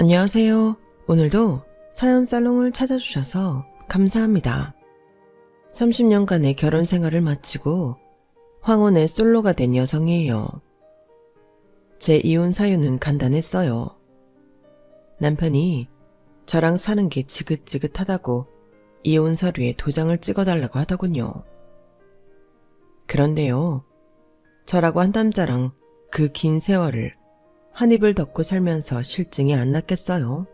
안녕하세요. 오늘도 사연 살롱을 찾아주셔서 감사합니다. 30년간의 결혼 생활을 마치고 황혼의 솔로가 된 여성이에요. 제 이혼 사유는 간단했어요. 남편이 저랑 사는 게 지긋지긋하다고 이혼 서류에 도장을 찍어달라고 하더군요. 그런데요, 저라고 한 남자랑 그 긴 세월을 한 입을 덮고 살면서 실증이 안 났겠어요.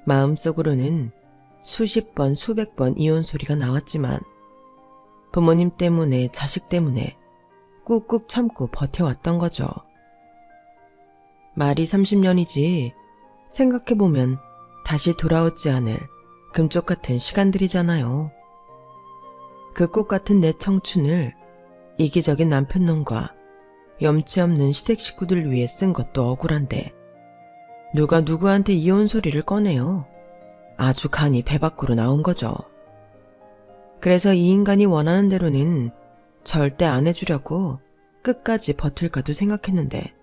마음속으로는 수십 번, 수백 번 이혼 소리가 나왔지만 부모님 때문에, 자식 때문에 꾹꾹 참고 버텨왔던 거죠. 말이 30년이지 생각해보면 다시 돌아오지 않을 금쪽 같은 시간들이잖아요. 그 꽃 같은 내 청춘을 이기적인 남편놈과 염치 없는 시댁 식구들 위해 쓴 것도 억울한데 누가 누구한테 이혼 소리를 꺼내요. 아주 간이 배 밖으로 나온 거죠. 그래서 이 인간이 원하는 대로는 절대 안 해주려고 끝까지 버틸까도 생각했는데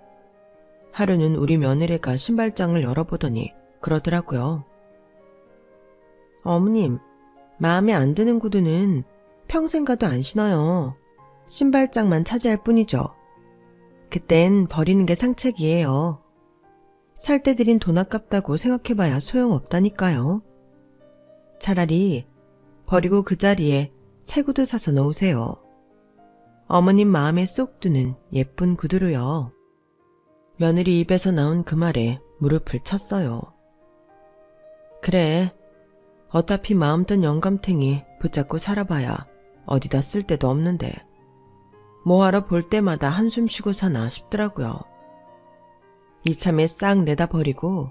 하루는 우리 며느리가 신발장을 열어보더니 그러더라고요. 어머님, 마음에 안 드는 구두는 평생 가도 안 신어요. 신발장만 차지할 뿐이죠. 그땐 버리는 게 상책이에요. 살 때 들인 돈 아깝다고 생각해봐야 소용없다니까요. 차라리 버리고 그 자리에 새 구두 사서 놓으세요. 어머님 마음에 쏙 드는 예쁜 구두로요. 며느리 입에서 나온 그 말에 무릎을 쳤어요. 그래, 어차피 마음 뜬 영감탱이 붙잡고 살아봐야 어디다 쓸 데도 없는데 뭐하러 볼 때마다 한숨 쉬고 사나 싶더라고요. 이참에 싹 내다 버리고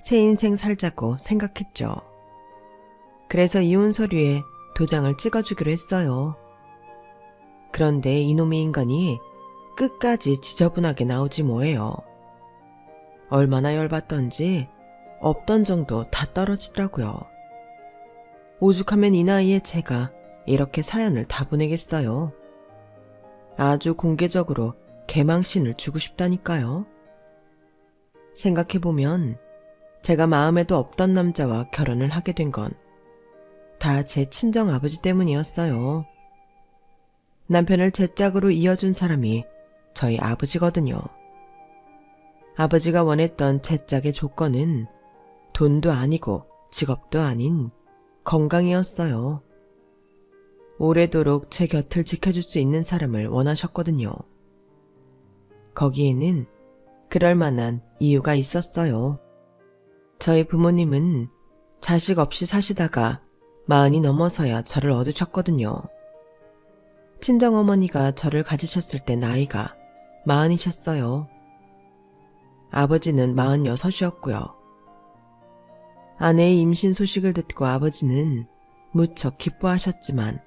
새 인생 살자고 생각했죠. 그래서 이혼 서류에 도장을 찍어주기로 했어요. 그런데 이놈의 인간이 끝까지 지저분하게 나오지 뭐예요. 얼마나 열받던지 없던 정도 다 떨어지더라고요. 오죽하면 이 나이에 제가 이렇게 사연을 다 보내겠어요. 아주 공개적으로 개망신을 주고 싶다니까요. 생각해보면 제가 마음에도 없던 남자와 결혼을 하게 된 건 다 제 친정아버지 때문이었어요. 남편을 제 짝으로 이어준 사람이 저희 아버지거든요. 아버지가 원했던 제 짝의 조건은 돈도 아니고 직업도 아닌 건강이었어요. 오래도록 제 곁을 지켜줄 수 있는 사람을 원하셨거든요. 거기에는 그럴 만한 이유가 있었어요. 저희 부모님은 자식 없이 사시다가 40이 넘어서야 저를 얻으셨거든요. 친정어머니가 저를 가지셨을 때 나이가 40이셨어요. 아버지는 46이었고요. 아내의 임신 소식을 듣고 아버지는 무척 기뻐하셨지만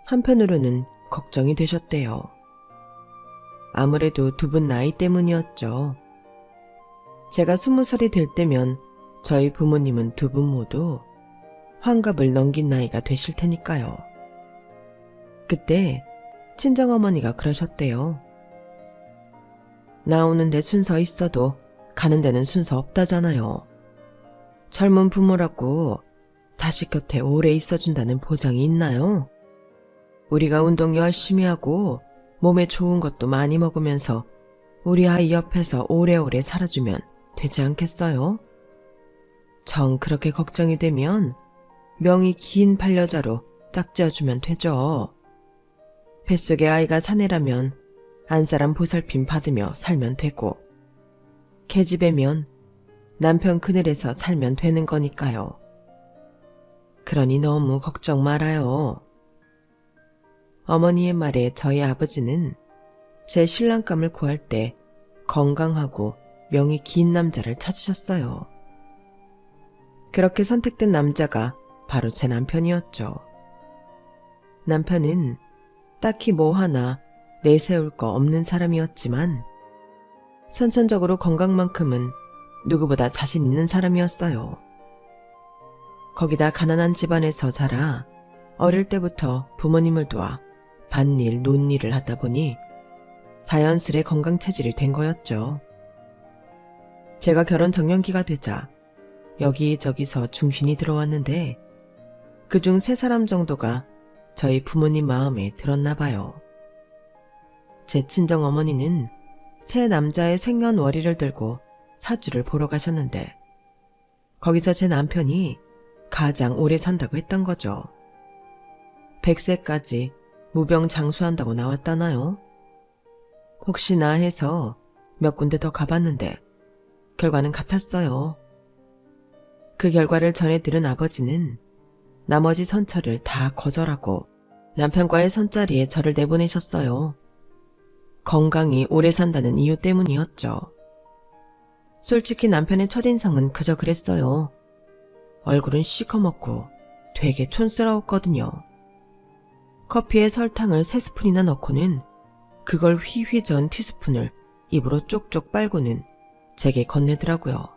한편으로는 걱정이 되셨대요. 아무래도 두 분 나이 때문이었죠. 제가 20살이 될 때면 저희 부모님은 두 분 모두 환갑을 넘긴 나이가 되실 테니까요. 그때 친정어머니가 그러셨대요. 나오는 데 순서 있어도 가는 데는 순서 없다잖아요. 젊은 부모라고 자식 곁에 오래 있어준다는 보장이 있나요? 우리가 운동 열심히 하고 몸에 좋은 것도 많이 먹으면서 우리 아이 옆에서 오래오래 살아주면 되지 않겠어요? 정 그렇게 걱정이 되면 명이 긴 반려자로 짝지어주면 되죠. 뱃속에 아이가 사내라면 안사람 보살핌 받으며 살면 되고 계집애면 남편 그늘에서 살면 되는 거니까요. 그러니 너무 걱정 말아요. 어머니의 말에 저희 아버지는 제 신랑감을 구할 때 건강하고 명이 긴 남자를 찾으셨어요. 그렇게 선택된 남자가 바로 제 남편이었죠. 남편은 딱히 뭐 하나 내세울 거 없는 사람이었지만 선천적으로 건강만큼은 누구보다 자신 있는 사람이었어요. 거기다 가난한 집안에서 자라 어릴 때부터 부모님을 도와 밭일, 논일을 하다 보니 자연스레 건강체질이 된 거였죠. 제가 결혼 정년기가 되자 여기저기서 중신이 들어왔는데 그중 3사람 정도가 저희 부모님 마음에 들었나 봐요. 제 친정어머니는 새 남자의 생년월일을 들고 사주를 보러 가셨는데 거기서 제 남편이 가장 오래 산다고 했던 거죠. 100세까지 무병장수한다고 나왔다나요? 혹시나 해서 몇 군데 더 가봤는데 결과는 같았어요. 그 결과를 전해 들은 아버지는 나머지 선처를 다 거절하고 남편과의 선자리에 저를 내보내셨어요. 건강히 오래 산다는 이유 때문이었죠. 솔직히 남편의 첫인상은 그저 그랬어요. 얼굴은 시커멓고 되게 촌스러웠거든요. 커피에 설탕을 3스푼이나 넣고는 그걸 휘휘 저은 티스푼을 입으로 쪽쪽 빨고는 제게 건네더라고요.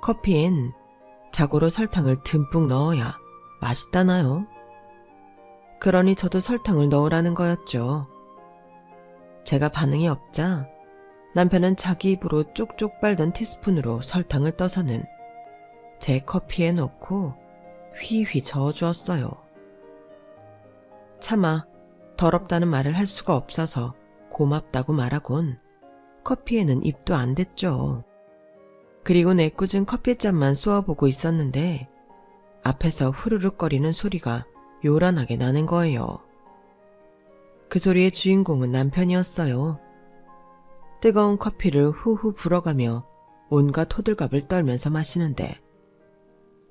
커피엔 자고로 설탕을 듬뿍 넣어야 맛있다나요? 그러니 저도 설탕을 넣으라는 거였죠. 제가 반응이 없자 남편은 자기 입으로 쪽쪽 빨던 티스푼으로 설탕을 떠서는 제 커피에 넣고 휘휘 저어주었어요. 차마 더럽다는 말을 할 수가 없어서 고맙다고 말하곤 커피에는 입도 안 댔죠. 그리고 내꽂은 커피잔만 쏘아보고 있었는데 앞에서 후루룩거리는 소리가 요란하게 나는 거예요. 그 소리의 주인공은 남편이었어요. 뜨거운 커피를 후후 불어가며 온갖 호들갑을 떨면서 마시는데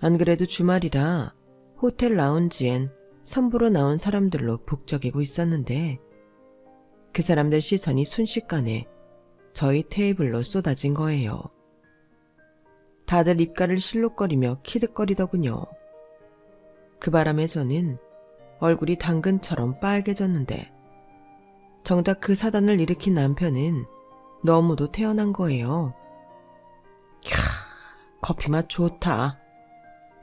안 그래도 주말이라 호텔 라운지엔 선보러 나온 사람들로 북적이고 있었는데 그 사람들 시선이 순식간에 저희 테이블로 쏟아진 거예요. 다들 입가를 실룩거리며 키득거리더군요. 그 바람에 저는 얼굴이 당근처럼 빨개졌는데 정작 그 사단을 일으킨 남편은 너무도 태어난 거예요. 캬, 커피 맛 좋다.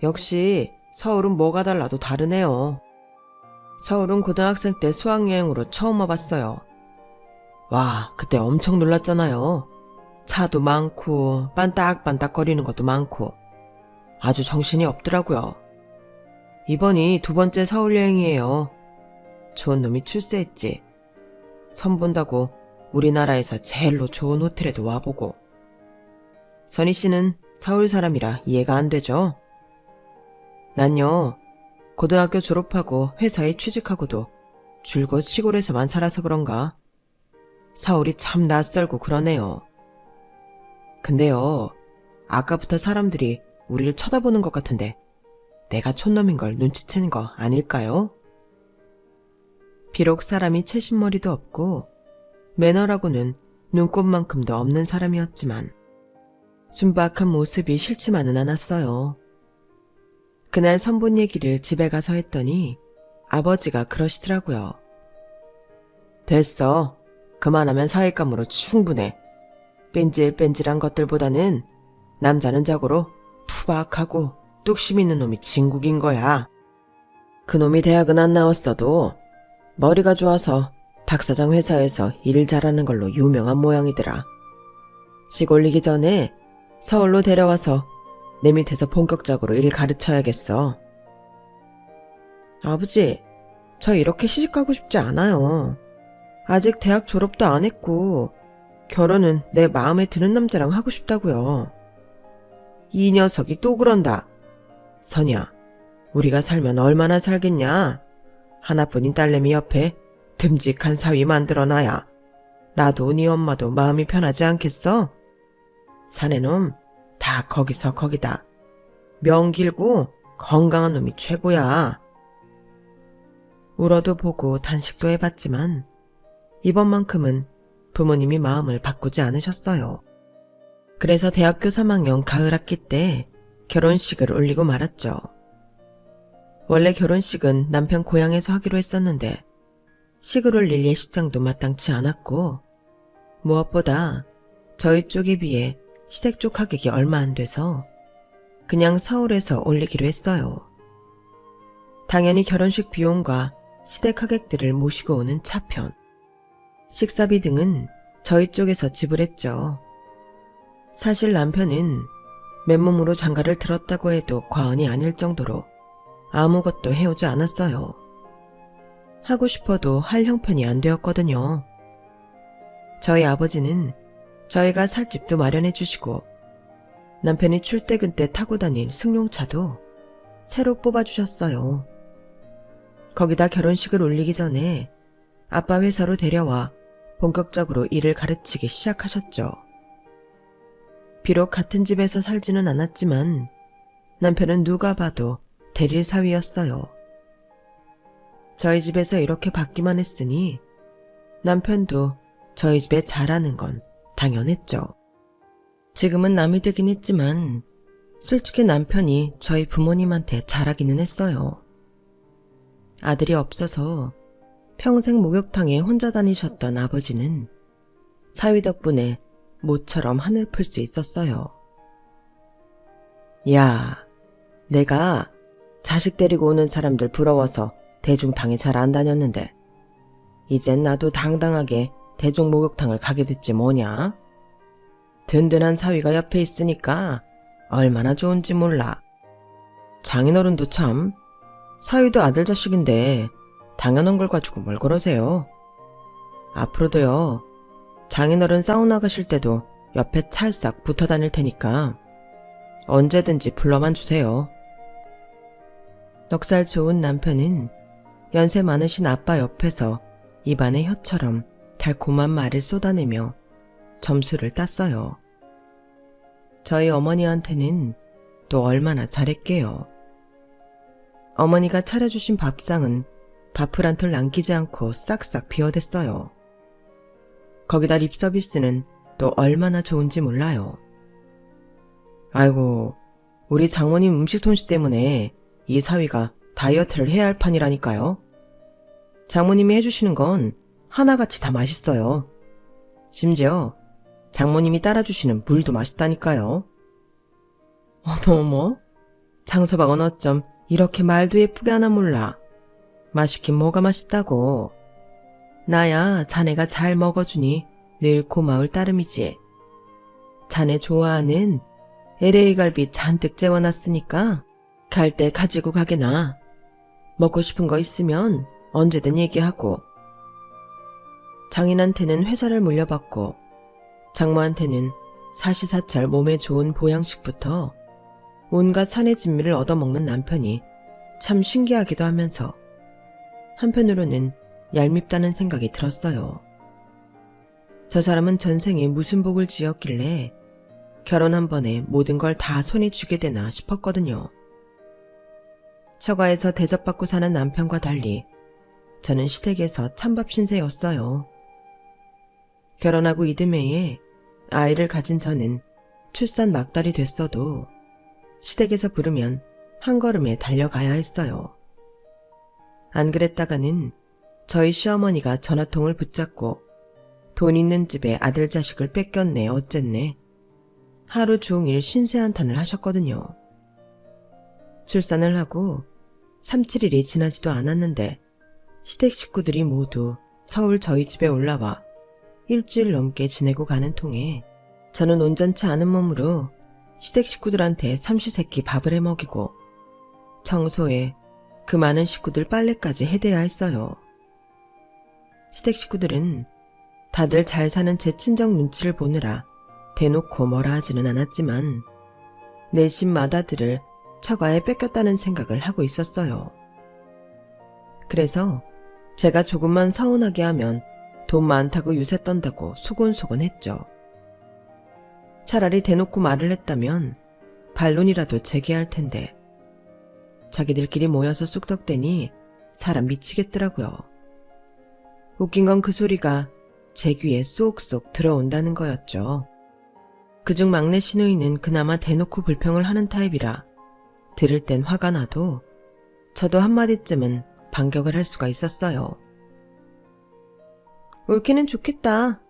역시 서울은 뭐가 달라도 다르네요. 서울은 고등학생 때 수학여행으로 처음 와봤어요. 와, 그때 엄청 놀랐잖아요. 차도 많고 빤딱빤딱거리는 것도 많고 아주 정신이 없더라고요. 이번이 2번째 서울여행이에요. 좋은 놈이 출세했지. 선 본다고 우리나라에서 제일로 좋은 호텔에도 와보고. 선희 씨는 서울 사람이라 이해가 안 되죠? 난요, 고등학교 졸업하고 회사에 취직하고도 줄곧 시골에서만 살아서 그런가 서울이 참 낯설고 그러네요. 근데요, 아까부터 사람들이 우리를 쳐다보는 것 같은데 내가 촌놈인 걸 눈치채는 거 아닐까요? 비록 사람이 채신머리도 없고 매너라고는 눈곱만큼도 없는 사람이었지만 순박한 모습이 싫지만은 않았어요. 그날 선본 얘기를 집에 가서 했더니 아버지가 그러시더라고요. 됐어. 그만하면 사윗감으로 충분해. 뺀질뺀질한 것들보다는 남자는 자고로 투박하고 뚝심 있는 놈이 진국인 거야. 그놈이 대학은 안 나왔어도 머리가 좋아서 박사장 회사에서 일 잘하는 걸로 유명한 모양이더라. 시골리기 전에 서울로 데려와서 내 밑에서 본격적으로 일 가르쳐야겠어. 아버지, 저 이렇게 시집가고 싶지 않아요. 아직 대학 졸업도 안 했고 결혼은 내 마음에 드는 남자랑 하고 싶다고요. 이 녀석이 또 그런다. 선이야, 우리가 살면 얼마나 살겠냐. 하나뿐인 딸내미 옆에 듬직한 사위 만들어놔야 나도 네 엄마도 마음이 편하지 않겠어? 사내놈 다 거기서 거기다. 명 길고 건강한 놈이 최고야. 울어도 보고 단식도 해봤지만 이번만큼은 부모님이 마음을 바꾸지 않으셨어요. 그래서 대학교 3학년 가을 학기 때 결혼식을 올리고 말았죠. 원래 결혼식은 남편 고향에서 하기로 했었는데 식을 올릴 예식장도 마땅치 않았고 무엇보다 저희 쪽에 비해 시댁 쪽 가격이 얼마 안 돼서 그냥 서울에서 올리기로 했어요. 당연히 결혼식 비용과 시댁 하객들을 모시고 오는 차편, 식사비 등은 저희 쪽에서 지불했죠. 사실 남편은 맨몸으로 장가를 들었다고 해도 과언이 아닐 정도로 아무것도 해오지 않았어요. 하고 싶어도 할 형편이 안 되었거든요. 저희 아버지는 저희가 살 집도 마련해 주시고 남편이 출퇴근 때 타고 다닐 승용차도 새로 뽑아주셨어요. 거기다 결혼식을 올리기 전에 아빠 회사로 데려와 본격적으로 일을 가르치기 시작하셨죠. 비록 같은 집에서 살지는 않았지만 남편은 누가 봐도 대릴 사위였어요. 저희 집에서 이렇게 받기만 했으니 남편도 저희 집에 잘하는 건 당연했죠. 지금은 남이 되긴 했지만 솔직히 남편이 저희 부모님한테 잘하기는 했어요. 아들이 없어서 평생 목욕탕에 혼자 다니셨던 아버지는 사위 덕분에 모처럼 하늘 풀 수 있었어요. 야, 내가 자식 데리고 오는 사람들 부러워서 대중탕에 잘 안 다녔는데 이젠 나도 당당하게 대중 목욕탕을 가게 됐지 뭐냐? 든든한 사위가 옆에 있으니까 얼마나 좋은지 몰라. 장인어른도 참, 사위도 아들 자식인데 당연한 걸 가지고 뭘 그러세요. 앞으로도요, 장인어른 사우나 가실 때도 옆에 찰싹 붙어 다닐 테니까 언제든지 불러만 주세요. 넉살 좋은 남편은 연세 많으신 아빠 옆에서 입안에 혀처럼 달콤한 말을 쏟아내며 점수를 땄어요. 저희 어머니한테는 또 얼마나 잘했게요. 어머니가 차려주신 밥상은 밥을 한 톨 남기지 않고 싹싹 비워댔어요. 거기다 립서비스는 또 얼마나 좋은지 몰라요. 아이고, 우리 장모님 음식 솜씨 때문에 이 사위가 다이어트를 해야 할 판이라니까요. 장모님이 해주시는 건 하나같이 다 맛있어요. 심지어 장모님이 따라주시는 물도 맛있다니까요. 어머어머, 장서방은 어쩜 이렇게 말도 예쁘게 하나 몰라. 맛있긴 뭐가 맛있다고. 나야 자네가 잘 먹어주니 늘 고마울 따름이지. 자네 좋아하는 LA 갈비 잔뜩 재워놨으니까 갈 때 가지고 가게나. 먹고 싶은 거 있으면 언제든 얘기하고. 장인한테는 회사를 물려받고 장모한테는 사시사철 몸에 좋은 보양식부터 온갖 산의 진미를 얻어먹는 남편이 참 신기하기도 하면서 한편으로는 얄밉다는 생각이 들었어요. 저 사람은 전생에 무슨 복을 지었길래 결혼 한 번에 모든 걸 다 손에 쥐게 되나 싶었거든요. 처가에서 대접받고 사는 남편과 달리 저는 시댁에서 찬밥 신세였어요. 결혼하고 이듬해에 아이를 가진 저는 출산 막달이 됐어도 시댁에서 부르면 한 걸음에 달려가야 했어요. 안 그랬다가는 저희 시어머니가 전화통을 붙잡고 돈 있는 집에 아들 자식을 뺏겼네 어쨌네 하루 종일 신세한탄을 하셨거든요. 출산을 하고 3, 7일이 지나지도 않았는데 시댁 식구들이 모두 서울 저희 집에 올라와 일주일 넘게 지내고 가는 통에 저는 온전치 않은 몸으로 시댁 식구들한테 삼시세끼 밥을 해먹이고 청소에 그 많은 식구들 빨래까지 해대야 했어요. 시댁 식구들은 다들 잘 사는 제 친정 눈치를 보느라 대놓고 뭐라 하지는 않았지만 내심 맏아들을 처가에 뺏겼다는 생각을 하고 있었어요. 그래서 제가 조금만 서운하게 하면 돈 많다고 유세 떤다고 소곤소곤 했죠. 차라리 대놓고 말을 했다면 반론이라도 제기할 텐데 자기들끼리 모여서 쑥덕대니 사람 미치겠더라고요. 웃긴 건 그 소리가 제 귀에 쏙쏙 들어온다는 거였죠. 그중 막내 시누이는 그나마 대놓고 불평을 하는 타입이라 들을 땐 화가 나도 저도 한마디쯤은 반격을 할 수가 있었어요. 옳기는 좋겠다.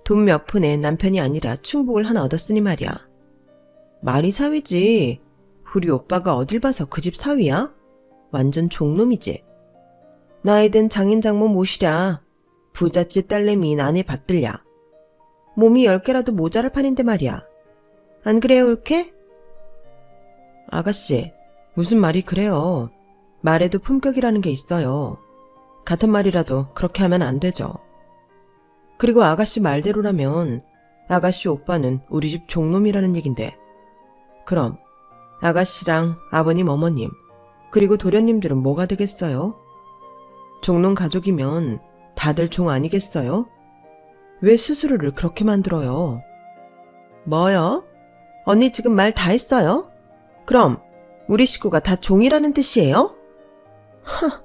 돈 몇 푼에 남편이 아니라 충복을 하나 얻었으니 말이야. 말이 사위지. 우리 오빠가 어딜 봐서 그 집 사위야? 완전 종놈이지. 나이 든 장인 장모 모시랴. 부잣집 딸내미인 아내 받들랴. 몸이 10개라도 모자랄 판인데 말이야. 안 그래요, 옳게? 아가씨, 무슨 말이 그래요. 말에도 품격이라는 게 있어요. 같은 말이라도 그렇게 하면 안 되죠. 그리고 아가씨 말대로라면 아가씨 오빠는 우리 집 종놈이라는 얘긴데, 그럼 아가씨랑 아버님, 어머님, 그리고 도련님들은 뭐가 되겠어요? 종놈 가족이면 다들 종 아니겠어요? 왜 스스로를 그렇게 만들어요? 뭐요? 언니 지금 말 다 했어요? 그럼 우리 식구가 다 종이라는 뜻이에요? 하,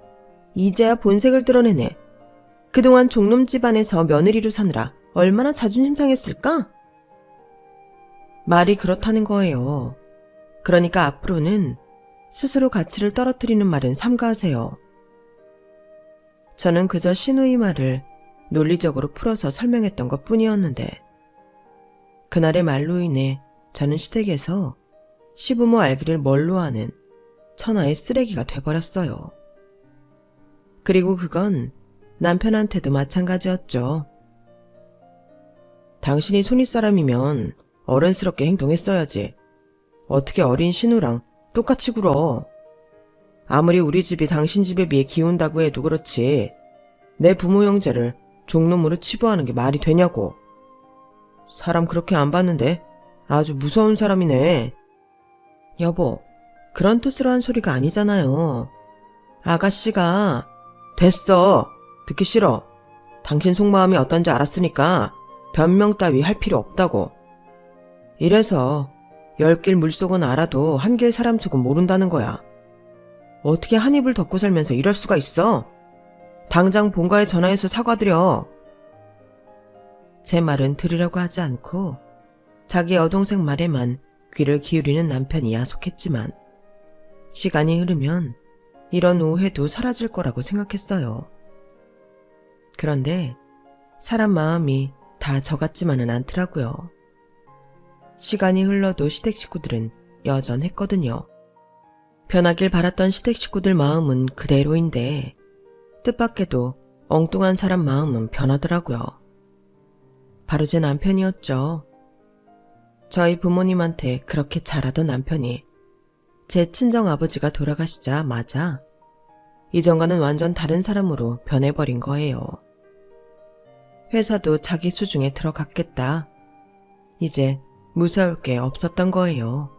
이제야 본색을 드러내네. 그동안 종놈 집안에서 며느리로 사느라 얼마나 자존심 상했을까? 말이 그렇다는 거예요. 그러니까 앞으로는 스스로 가치를 떨어뜨리는 말은 삼가하세요. 저는 그저 신우이 말을 논리적으로 풀어서 설명했던 것 뿐이었는데, 그날의 말로 인해 저는 시댁에서 시부모 알기를 뭘로 하는 천하의 쓰레기가 돼버렸어요. 그리고 그건 남편한테도 마찬가지였죠. 당신이 손윗사람이면 어른스럽게 행동했어야지. 어떻게 어린 신우랑 똑같이 굴어. 아무리 우리 집이 당신 집에 비해 기운다고 해도 그렇지. 내 부모 형제를 종놈으로 치부하는 게 말이 되냐고. 사람 그렇게 안 봤는데 아주 무서운 사람이네. 여보, 그런 뜻으로 한 소리가 아니잖아요. 아가씨가 됐어. 듣기 싫어. 당신 속마음이 어떤지 알았으니까 변명 따위 할 필요 없다고. 이래서 10길 물속은 알아도 1길 사람 속은 모른다는 거야. 어떻게 한 입을 덮고 살면서 이럴 수가 있어? 당장 본가에 전화해서 사과드려. 제 말은 들으려고 하지 않고 자기 여동생 말에만 귀를 기울이는 남편이 야속했지만, 시간이 흐르면 이런 오해도 사라질 거라고 생각했어요. 그런데 사람 마음이 다 저 같지만은 않더라고요. 시간이 흘러도 시댁 식구들은 여전했거든요. 변하길 바랐던 시댁 식구들 마음은 그대로인데 뜻밖에도 엉뚱한 사람 마음은 변하더라고요. 바로 제 남편이었죠. 저희 부모님한테 그렇게 잘하던 남편이 제 친정아버지가 돌아가시자마자 이전과는 완전 다른 사람으로 변해버린 거예요. 회사도 자기 수중에 들어갔겠다. 이제 무서울 게 없었던 거예요.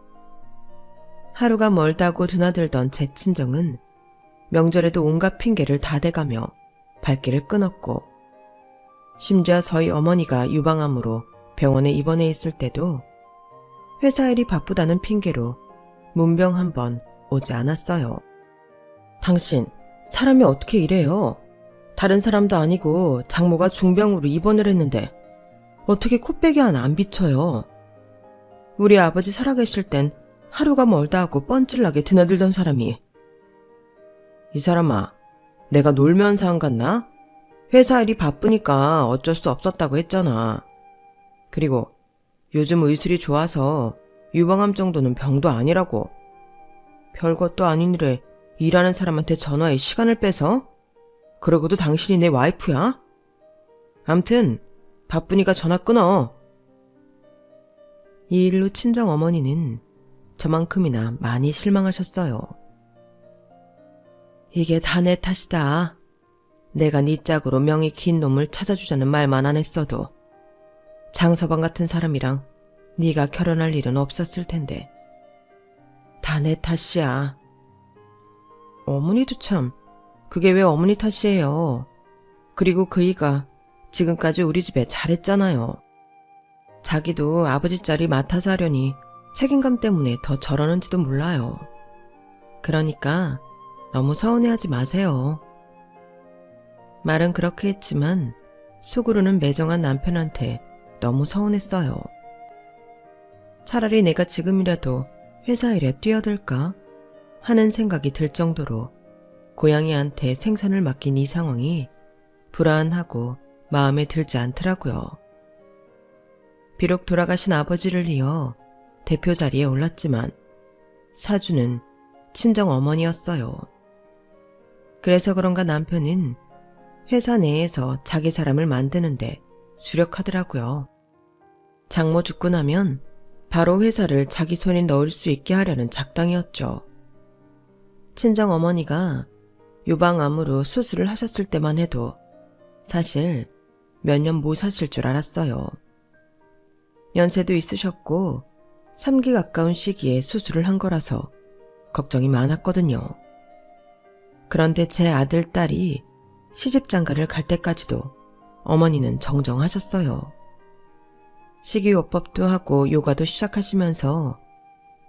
하루가 멀다고 드나들던 제 친정은 명절에도 온갖 핑계를 다 대가며 발길을 끊었고, 심지어 저희 어머니가 유방암으로 병원에 입원해 있을 때도 회사 일이 바쁘다는 핑계로 문병 한 번 오지 않았어요. 당신, 사람이 어떻게 이래요? 다른 사람도 아니고 장모가 중병으로 입원을 했는데 어떻게 코빼기 하나 안 비춰요? 우리 아버지 살아계실 땐 하루가 멀다 하고 뻔질나게 드나들던 사람이. 이 사람아, 내가 놀면서 안 갔나? 회사 일이 바쁘니까 어쩔 수 없었다고 했잖아. 그리고 요즘 의술이 좋아서 유방암 정도는 병도 아니라고. 별것도 아닌 일에 일하는 사람한테 전화해 시간을 빼서? 그러고도 당신이 내 와이프야? 암튼 바쁘니까 전화 끊어. 이 일로 친정 어머니는 저만큼이나 많이 실망하셨어요. 이게 다 내 탓이다. 내가 네 짝으로 명이 긴 놈을 찾아주자는 말만 안 했어도 장서방 같은 사람이랑 네가 결혼할 일은 없었을 텐데. 다 내 탓이야. 어머니도 참, 그게 왜 어머니 탓이에요. 그리고 그이가 지금까지 우리 집에 잘했잖아요. 자기도 아버지 자리 맡아서 하려니 책임감 때문에 더 저러는지도 몰라요. 그러니까 너무 서운해하지 마세요. 말은 그렇게 했지만 속으로는 매정한 남편한테 너무 서운했어요. 차라리 내가 지금이라도 회사 일에 뛰어들까 하는 생각이 들 정도로 고양이한테 생산을 맡긴 이 상황이 불안하고 마음에 들지 않더라고요. 비록 돌아가신 아버지를 이어 대표 자리에 올랐지만 사주는 친정 어머니였어요. 그래서 그런가 남편은 회사 내에서 자기 사람을 만드는데 주력하더라고요. 장모 죽고 나면 바로 회사를 자기 손에 넣을 수 있게 하려는 작당이었죠. 친정어머니가 유방암으로 수술을 하셨을 때만 해도 사실 몇 년 못 사실 줄 알았어요. 연세도 있으셨고 3기 가까운 시기에 수술을 한 거라서 걱정이 많았거든요. 그런데 제 아들, 딸이 시집장가를 갈 때까지도 어머니는 정정하셨어요. 식이요법도 하고 요가도 시작하시면서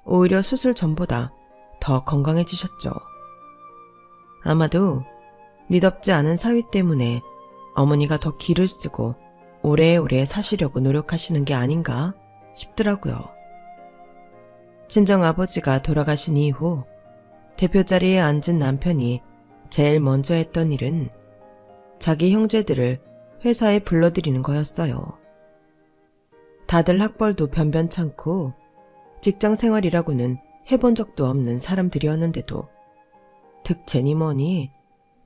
오히려 수술 전보다 더 건강해지셨죠. 아마도 미덥지 않은 사위 때문에 어머니가 더 기를 쓰고 오래오래 사시려고 노력하시는 게 아닌가 싶더라고요. 친정아버지가 돌아가신 이후 대표 자리에 앉은 남편이 제일 먼저 했던 일은 자기 형제들을 회사에 불러들이는 거였어요. 다들 학벌도 변변찮고 직장 생활이라고는 해본 적도 없는 사람들이었는데도 득채니 뭐니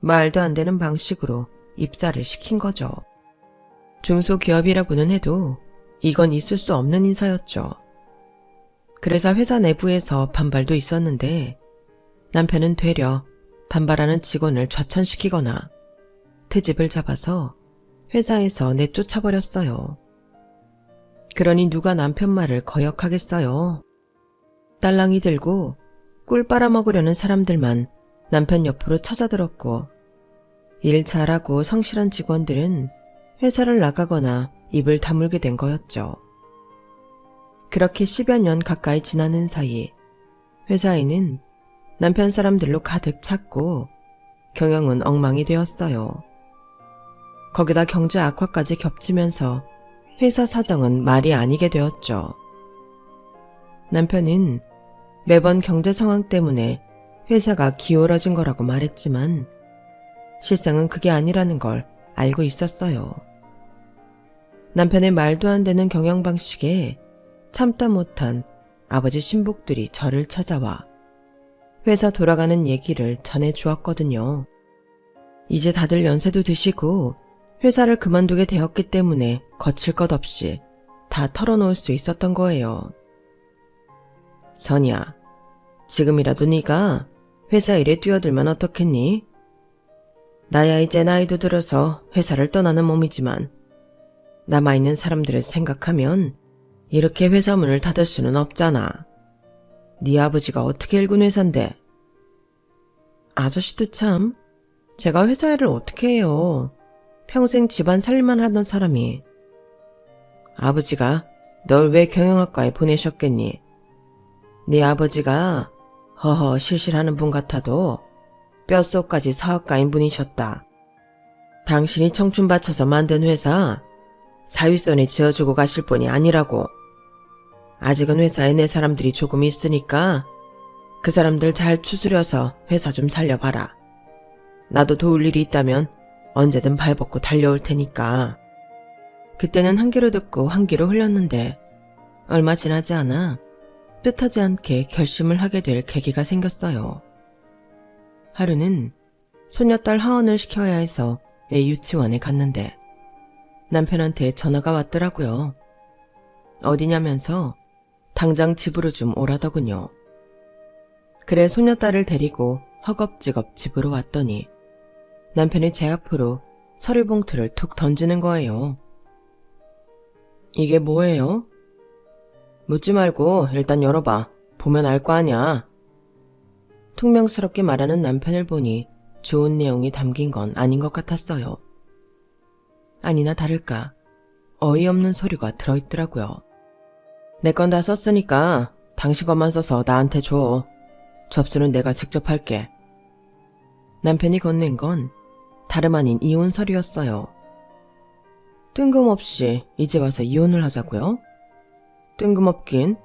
말도 안 되는 방식으로 입사를 시킨 거죠. 중소기업이라고는 해도 이건 있을 수 없는 인사였죠. 그래서 회사 내부에서 반발도 있었는데 남편은 되려 반발하는 직원을 좌천시키거나 트집을 잡아서 회사에서 내쫓아버렸어요. 그러니 누가 남편 말을 거역하겠어요. 딸랑이 들고 꿀 빨아먹으려는 사람들만 남편 옆으로 찾아들었고 일 잘하고 성실한 직원들은 회사를 나가거나 입을 다물게 된 거였죠. 그렇게 10여 년 가까이 지나는 사이 회사에는 남편 사람들로 가득 찼고 경영은 엉망이 되었어요. 거기다 경제 악화까지 겹치면서 회사 사정은 말이 아니게 되었죠. 남편은 매번 경제 상황 때문에 회사가 기울어진 거라고 말했지만 실상은 그게 아니라는 걸 알고 있었어요. 남편의 말도 안 되는 경영 방식에 참다 못한 아버지 신복들이 저를 찾아와 회사 돌아가는 얘기를 전해주었거든요. 이제 다들 연세도 드시고 회사를 그만두게 되었기 때문에 거칠 것 없이 다 털어놓을 수 있었던 거예요. 선이야, 지금이라도 네가 회사 일에 뛰어들면 어떻겠니? 나야 이제 나이도 들어서 회사를 떠나는 몸이지만 남아있는 사람들을 생각하면 이렇게 회사 문을 닫을 수는 없잖아. 네 아버지가 어떻게 일군 회사인데. 아저씨도 참, 제가 회사 일을 어떻게 해요. 평생 집안 살림만 하던 사람이. 아버지가 널 왜 경영학과에 보내셨겠니? 네 아버지가 허허 실실하는 분 같아도 뼛속까지 사업가인 분이셨다. 당신이 청춘 바쳐서 만든 회사 사위선이 지어주고 가실 분이 아니라고. 아직은 회사에 내 사람들이 조금 있으니까 그 사람들 잘 추스려서 회사 좀 살려봐라. 나도 도울 일이 있다면 언제든 발벗고 달려올 테니까. 그때는 한 귀로 듣고 한 귀로 흘렸는데 얼마 지나지 않아 뜻하지 않게 결심을 하게 될 계기가 생겼어요. 하루는 손녀딸 하원을 시켜야 해서 애 유치원에 갔는데 남편한테 전화가 왔더라고요. 어디냐면서 당장 집으로 좀 오라더군요. 그래 손녀딸을 데리고 허겁지겁 집으로 왔더니 남편이 제 앞으로 서류 봉투를 툭 던지는 거예요. 이게 뭐예요? 묻지 말고 일단 열어봐. 보면 알 거 아냐. 퉁명스럽게 말하는 남편을 보니 좋은 내용이 담긴 건 아닌 것 같았어요. 아니나 다를까 어이없는 서류가 들어있더라고요. 내 건 다 썼으니까 당신 것만 써서 나한테 줘. 접수는 내가 직접 할게. 남편이 건넨 건 다름 아닌 이혼 서류였어요. 뜬금없이 이제 와서 이혼을 하자고요? 뜬금없긴.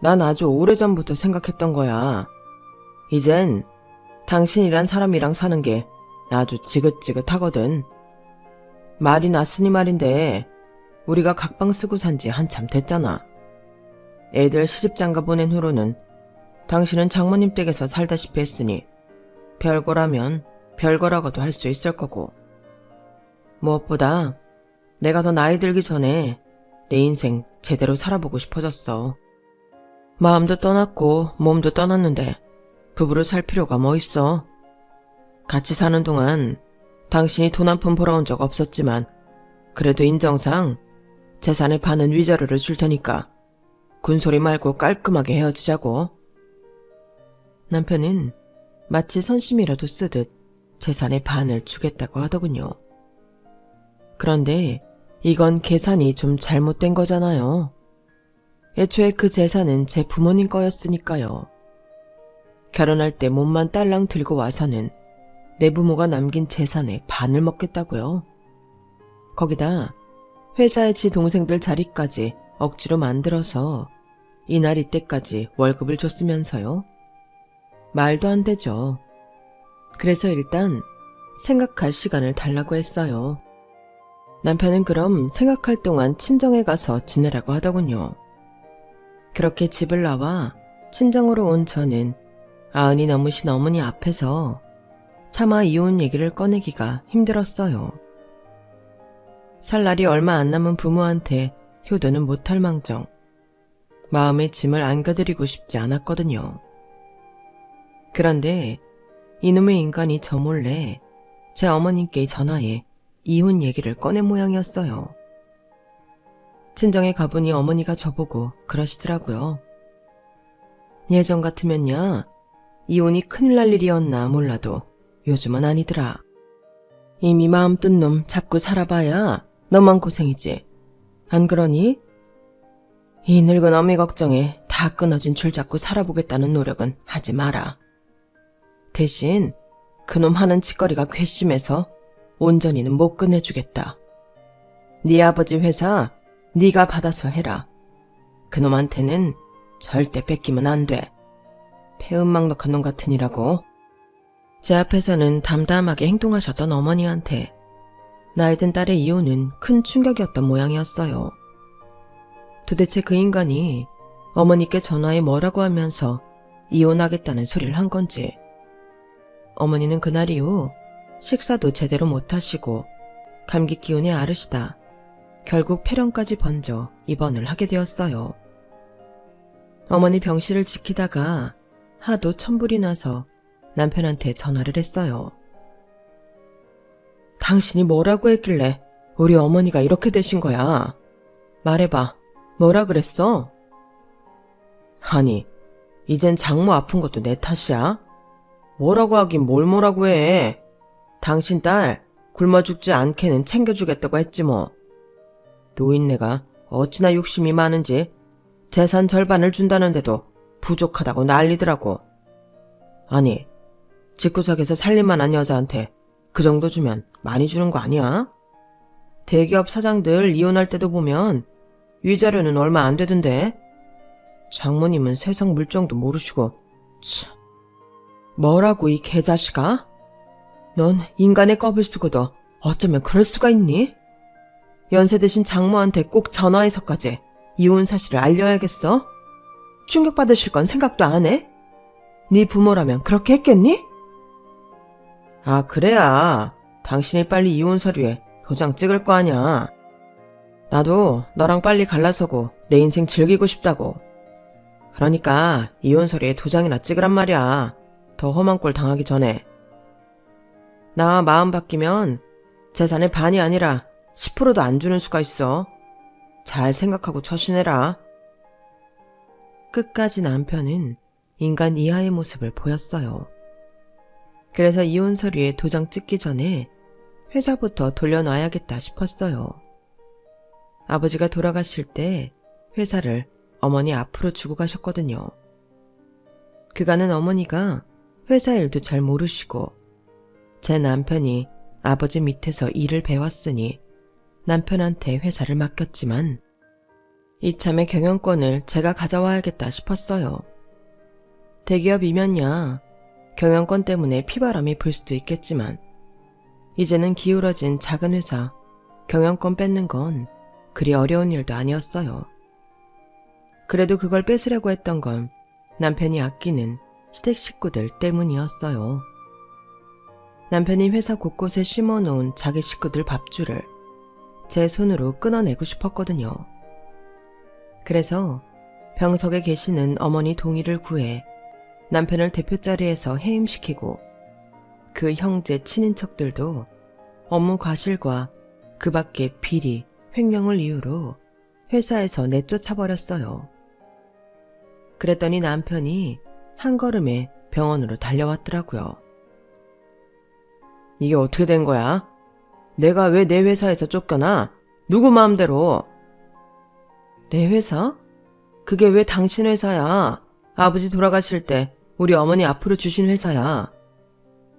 난 아주 오래전부터 생각했던 거야. 이젠 당신이란 사람이랑 사는 게 아주 지긋지긋하거든. 말이 났으니 말인데 우리가 각방 쓰고 산 지 한참 됐잖아. 애들 시집장가 보낸 후로는 당신은 장모님 댁에서 살다시피 했으니 별거라면 별거라고도 할 수 있을 거고. 무엇보다 내가 더 나이 들기 전에 내 인생 제대로 살아보고 싶어졌어. 마음도 떠났고 몸도 떠났는데 부부로 살 필요가 뭐 있어. 같이 사는 동안 당신이 돈 한 푼 벌어온 적 없었지만 그래도 인정상 재산의 반은 위자료를 줄 테니까 군소리 말고 깔끔하게 헤어지자고. 남편은 마치 선심이라도 쓰듯 재산의 반을 주겠다고 하더군요. 그런데 이건 계산이 좀 잘못된 거잖아요. 애초에 그 재산은 제 부모님 거였으니까요. 결혼할 때 몸만 딸랑 들고 와서는 내 부모가 남긴 재산의 반을 먹겠다고요. 거기다 회사의 지 동생들 자리까지 억지로 만들어서 이날 이때까지 월급을 줬으면서요. 말도 안 되죠. 그래서 일단 생각할 시간을 달라고 했어요. 남편은 그럼 생각할 동안 친정에 가서 지내라고 하더군요. 그렇게 집을 나와 친정으로 온 저는 아흔이 넘으신 어머니 앞에서 차마 이혼 얘기를 꺼내기가 힘들었어요. 살 날이 얼마 안 남은 부모한테 효도는 못할 망정 마음의 짐을 안겨드리고 싶지 않았거든요. 그런데 이놈의 인간이 저 몰래 제 어머님께 전화해 이혼 얘기를 꺼낸 모양이었어요. 친정에 가보니 어머니가 저보고 그러시더라고요. 예전 같으면야 이혼이 큰일 날 일이었나 몰라도 요즘은 아니더라. 이미 마음 뜬 놈 잡고 살아봐야 너만 고생이지. 안 그러니? 이 늙은 어미 걱정에 다 끊어진 줄 잡고 살아보겠다는 노력은 하지 마라. 대신 그놈 하는 짓거리가 괘씸해서 온전히는 못 끝내주겠다. 네 아버지 회사 네가 받아서 해라. 그놈한테는 절대 뺏기면 안 돼. 폐음막락한 놈 같으니라고. 제 앞에서는 담담하게 행동하셨던 어머니한테 나이 든 딸의 이혼은 큰 충격이었던 모양이었어요. 도대체 그 인간이 어머니께 전화해 뭐라고 하면서 이혼하겠다는 소리를 한 건지. 어머니는 그날 이후 식사도 제대로 못하시고 감기 기운에 앓으시다 결국 폐렴까지 번져 입원을 하게 되었어요. 어머니 병실을 지키다가 하도 천불이 나서 남편한테 전화를 했어요. 당신이 뭐라고 했길래 우리 어머니가 이렇게 되신 거야? 말해봐. 뭐라 그랬어? 아니, 이젠 장모 아픈 것도 내 탓이야? 뭐라고 하긴 뭘 뭐라고 해. 당신 딸 굶어 죽지 않게는 챙겨주겠다고 했지 뭐. 노인네가 어찌나 욕심이 많은지 재산 절반을 준다는데도 부족하다고 난리더라고. 아니, 집구석에서 살림만한 여자한테 그 정도 주면 많이 주는 거 아니야? 대기업 사장들 이혼할 때도 보면 위자료는 얼마 안 되던데. 장모님은 세상 물정도 모르시고. 참. 뭐라고 이 개자식아? 넌 인간의 껍을 쓰고도 어쩌면 그럴 수가 있니? 연세 드신 장모한테 꼭 전화해서까지 이혼 사실을 알려야겠어? 충격받으실 건 생각도 안 해? 네 부모라면 그렇게 했겠니? 아, 그래야 당신이 빨리 이혼 서류에 도장 찍을 거 아냐. 나도 너랑 빨리 갈라서고 내 인생 즐기고 싶다고. 그러니까 이혼 서류에 도장이나 찍으란 말이야. 더 험한 꼴 당하기 전에. 나 마음 바뀌면 재산의 반이 아니라 10%도 안 주는 수가 있어. 잘 생각하고 처신해라. 끝까지 남편은 인간 이하의 모습을 보였어요. 그래서 이혼 서류에 도장 찍기 전에 회사부터 돌려놔야겠다 싶었어요. 아버지가 돌아가실 때 회사를 어머니 앞으로 주고 가셨거든요. 그간은 어머니가 회사 일도 잘 모르시고 제 남편이 아버지 밑에서 일을 배웠으니 남편한테 회사를 맡겼지만 이참에 경영권을 제가 가져와야겠다 싶었어요. 대기업이면야 경영권 때문에 피바람이 불 수도 있겠지만 이제는 기울어진 작은 회사 경영권 뺏는 건 그리 어려운 일도 아니었어요. 그래도 그걸 뺏으려고 했던 건 남편이 아끼는 시댁 식구들 때문이었어요. 남편이 회사 곳곳에 심어놓은 자기 식구들 밥줄을 제 손으로 끊어내고 싶었거든요. 그래서 병석에 계시는 어머니 동의를 구해 남편을 대표 자리에서 해임시키고 그 형제 친인척들도 업무 과실과 그 밖의 비리, 횡령을 이유로 회사에서 내쫓아버렸어요. 그랬더니 남편이 한 걸음에 병원으로 달려왔더라고요. 이게 어떻게 된 거야? 내가 왜 내 회사에서 쫓겨나? 누구 마음대로? 내 회사? 그게 왜 당신 회사야? 아버지 돌아가실 때 우리 어머니 앞으로 주신 회사야.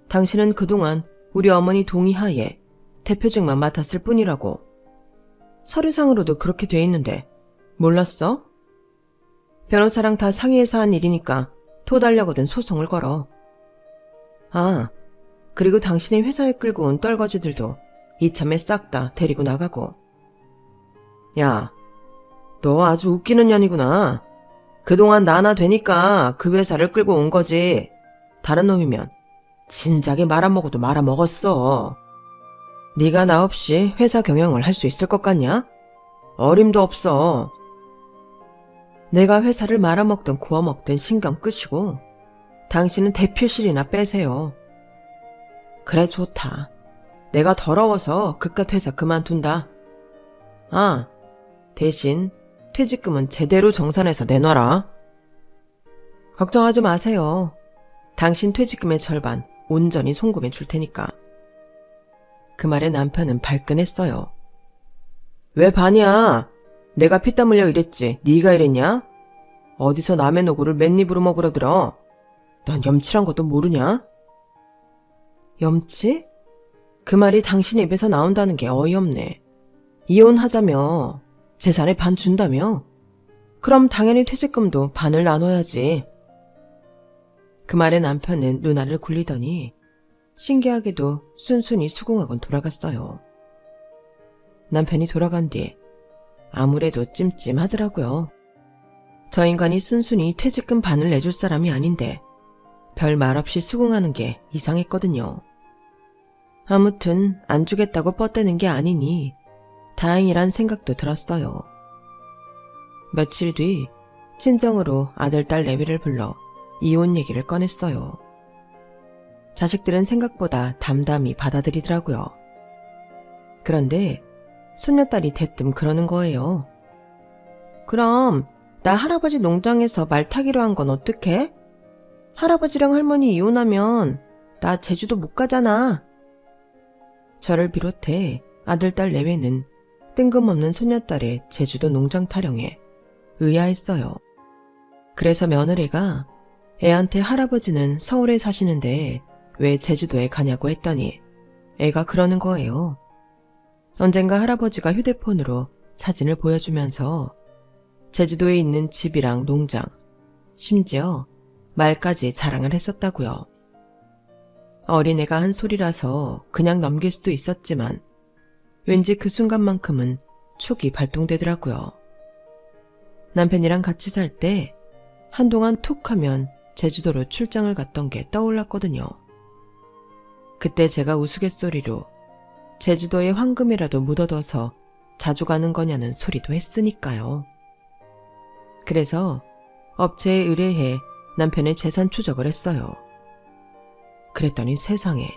당신은 그동안 우리 어머니 동의하에 대표직만 맡았을 뿐이라고. 서류상으로도 그렇게 돼 있는데 몰랐어? 변호사랑 다 상의해서 한 일이니까 토달려거든 소송을 걸어. 아, 그리고 당신이 회사에 끌고 온 떨거지들도 이참에 싹 다 데리고 나가고. 야, 너 아주 웃기는 년이구나. 그동안 나나 되니까 그 회사를 끌고 온 거지. 다른 놈이면 진작에 말아먹어도 말아먹었어. 네가 나 없이 회사 경영을 할 수 있을 것 같냐? 어림도 없어. 내가 회사를 말아먹든 구워먹든 신경 끄시고 당신은 대표실이나 빼세요. 그래, 좋다. 내가 더러워서 그깟 회사 그만둔다. 아, 대신 퇴직금은 제대로 정산해서 내놔라. 걱정하지 마세요. 당신 퇴직금의 절반 온전히 송금해 줄 테니까. 그 말에 남편은 발끈했어요. 왜 반이야? 내가 피땀 흘려 일했지 네가 이랬냐? 어디서 남의 노고를 맨입으로 먹으러 들어? 넌 염치란 것도 모르냐? 염치? 그 말이 당신 입에서 나온다는 게 어이없네. 이혼하자며 재산의 반 준다며? 그럼 당연히 퇴직금도 반을 나눠야지. 그 말에 남편은 누나를 굴리더니 신기하게도 순순히 수긍하곤 돌아갔어요. 남편이 돌아간 뒤 아무래도 찜찜하더라고요. 저 인간이 순순히 퇴직금 반을 내줄 사람이 아닌데 별 말 없이 수긍하는 게 이상했거든요. 아무튼 안 주겠다고 뻗대는 게 아니니 다행이란 생각도 들었어요. 며칠 뒤 친정으로 아들, 딸 4배를 불러 이혼 얘기를 꺼냈어요. 자식들은 생각보다 담담히 받아들이더라고요. 그런데 손녀딸이 대뜸 그러는 거예요. 그럼 나 할아버지 농장에서 말 타기로 한 건 어떡해? 할아버지랑 할머니 이혼하면 나 제주도 못 가잖아. 저를 비롯해 아들, 딸 4배는 뜬금없는 손녀딸의 제주도 농장 타령에 의아했어요. 그래서 며느리가 애한테 할아버지는 서울에 사시는데 왜 제주도에 가냐고 했더니 애가 그러는 거예요. 언젠가 할아버지가 휴대폰으로 사진을 보여주면서 제주도에 있는 집이랑 농장, 심지어 말까지 자랑을 했었다고요. 어린애가 한 소리라서 그냥 넘길 수도 있었지만 왠지 그 순간만큼은 촉이 발동되더라고요. 남편이랑 같이 살 때 한동안 툭 하면 제주도로 출장을 갔던 게 떠올랐거든요. 그때 제가 우스갯소리로 제주도에 황금이라도 묻어둬서 자주 가는 거냐는 소리도 했으니까요. 그래서 업체에 의뢰해 남편의 재산 추적을 했어요. 그랬더니 세상에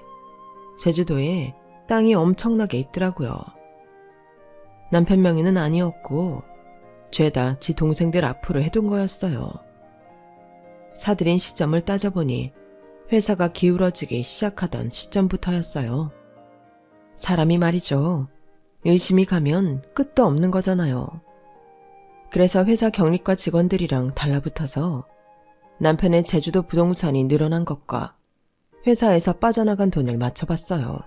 제주도에 땅이 엄청나게 있더라고요. 남편 명의는 아니었고 죄다 지 동생들 앞으로 해둔 거였어요. 사들인 시점을 따져보니 회사가 기울어지기 시작하던 시점부터였어요. 사람이 말이죠. 의심이 가면 끝도 없는 거잖아요. 그래서 회사 경리과 직원들이랑 달라붙어서 남편의 제주도 부동산이 늘어난 것과 회사에서 빠져나간 돈을 맞춰봤어요.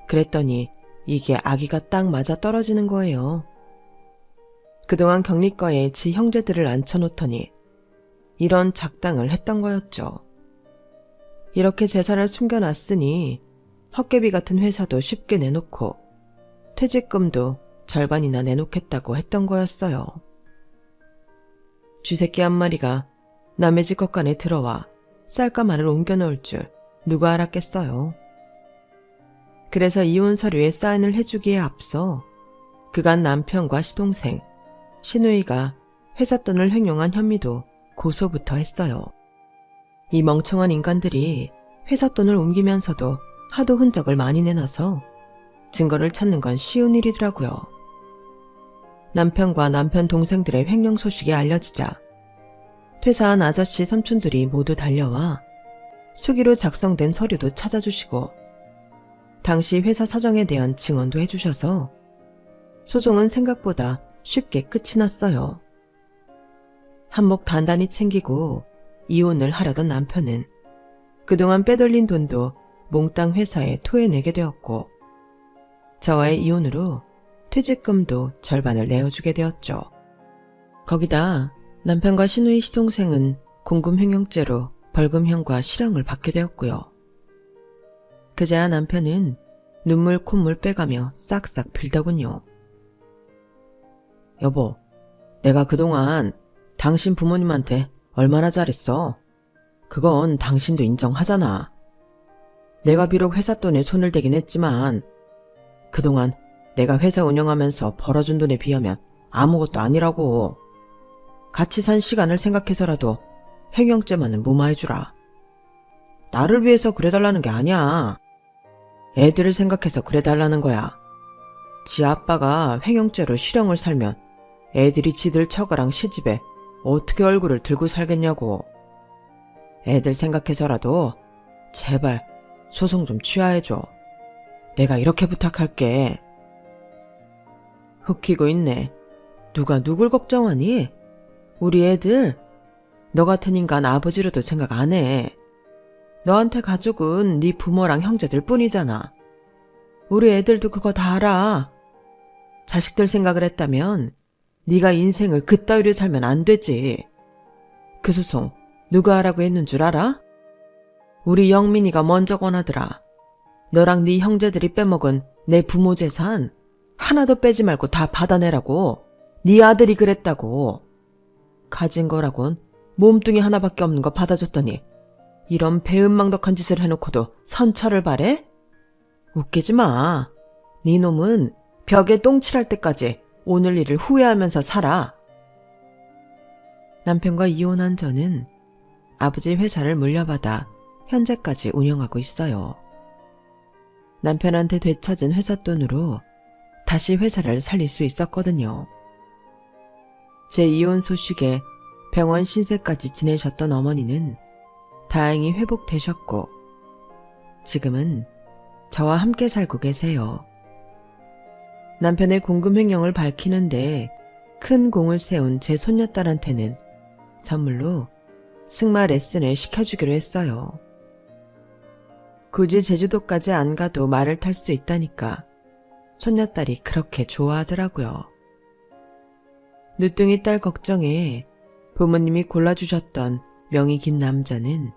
그랬더니 이게 아기가 딱 맞아 떨어지는 거예요. 그동안 경리과에 지 형제들을 앉혀놓더니 이런 작당을 했던 거였죠. 이렇게 재산을 숨겨놨으니 헛개비 같은 회사도 쉽게 내놓고 퇴직금도 절반이나 내놓겠다고 했던 거였어요. 쥐새끼 한 마리가 남의 집 겉간에 들어와 쌀가마를 옮겨놓을 줄 누가 알았겠어요. 그래서 이혼 서류에 사인을 해주기에 앞서 그간 남편과 시동생, 시누이가 회사 돈을 횡령한 혐의도 고소부터 했어요. 이 멍청한 인간들이 회사 돈을 옮기면서도 하도 흔적을 많이 내놔서 증거를 찾는 건 쉬운 일이더라고요. 남편과 남편 동생들의 횡령 소식이 알려지자 퇴사한 아저씨 삼촌들이 모두 달려와 수기로 작성된 서류도 찾아주시고 당시 회사 사정에 대한 증언도 해주셔서 소송은 생각보다 쉽게 끝이 났어요. 한몫 단단히 챙기고 이혼을 하려던 남편은 그동안 빼돌린 돈도 몽땅 회사에 토해내게 되었고 저와의 이혼으로 퇴직금도 절반을 내어주게 되었죠. 거기다 남편과 시누이 시동생은 공금횡령죄로 벌금형과 실형을 받게 되었고요. 그제야 남편은 눈물 콧물 빼가며 싹싹 빌더군요. 여보, 내가 그동안 당신 부모님한테 얼마나 잘했어? 그건 당신도 인정하잖아. 내가 비록 회사 돈에 손을 대긴 했지만 그동안 내가 회사 운영하면서 벌어준 돈에 비하면 아무것도 아니라고. 같이 산 시간을 생각해서라도 횡령죄만은 무마해주라. 나를 위해서 그래달라는 게 아니야. 애들을 생각해서 그래달라는 거야. 지 아빠가 횡령죄로 실형을 살면 애들이 지들 처가랑 시집에 어떻게 얼굴을 들고 살겠냐고. 애들 생각해서라도 제발 소송 좀 취하해줘. 내가 이렇게 부탁할게. 흑히고 있네. 누가 누굴 걱정하니? 우리 애들? 너 같은 인간 아버지로도 생각 안 해. 너한테 가족은 네 부모랑 형제들 뿐이잖아. 우리 애들도 그거 다 알아. 자식들 생각을 했다면 네가 인생을 그따위로 살면 안 되지. 그 소송 누가 하라고 했는 줄 알아? 우리 영민이가 먼저 권하더라. 너랑 네 형제들이 빼먹은 내 부모 재산 하나도 빼지 말고 다 받아내라고. 네 아들이 그랬다고. 가진 거라곤 몸뚱이 하나밖에 없는 거 받아줬더니 이런 배은망덕한 짓을 해놓고도 선처를 바래? 웃기지 마. 네 놈은 벽에 똥칠할 때까지 오늘 일을 후회하면서 살아. 남편과 이혼한 저는 아버지 회사를 물려받아 현재까지 운영하고 있어요. 남편한테 되찾은 회사 돈으로 다시 회사를 살릴 수 있었거든요. 제 이혼 소식에 병원 신세까지 지내셨던 어머니는 다행히 회복되셨고 지금은 저와 함께 살고 계세요. 남편의 공금횡령을 밝히는데 큰 공을 세운 제 손녀딸한테는 선물로 승마 레슨을 시켜주기로 했어요. 굳이 제주도까지 안 가도 말을 탈 수 있다니까 손녀딸이 그렇게 좋아하더라고요. 늦둥이 딸 걱정에 부모님이 골라주셨던 명이 긴 남자는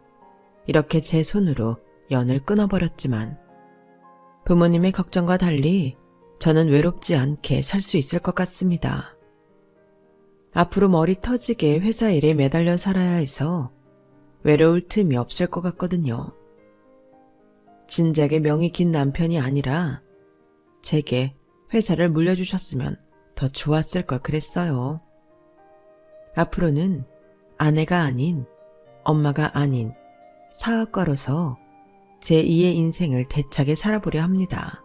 이렇게 제 손으로 연을 끊어버렸지만 부모님의 걱정과 달리 저는 외롭지 않게 살 수 있을 것 같습니다. 앞으로 머리 터지게 회사 일에 매달려 살아야 해서 외로울 틈이 없을 것 같거든요. 진작에 명이 긴 남편이 아니라 제게 회사를 물려주셨으면 더 좋았을 걸 그랬어요. 앞으로는 아내가 아닌 엄마가 아닌 사업가로서 제2의 인생을 대차게 살아보려 합니다.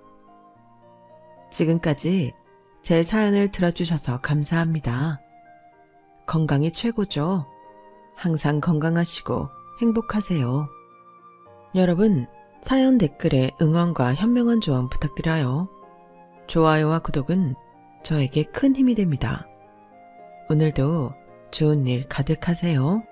지금까지 제 사연을 들어주셔서 감사합니다. 건강이 최고죠. 항상 건강하시고 행복하세요. 여러분, 사연 댓글에 응원과 현명한 조언 부탁드려요. 좋아요와 구독은 저에게 큰 힘이 됩니다. 오늘도 좋은 일 가득하세요.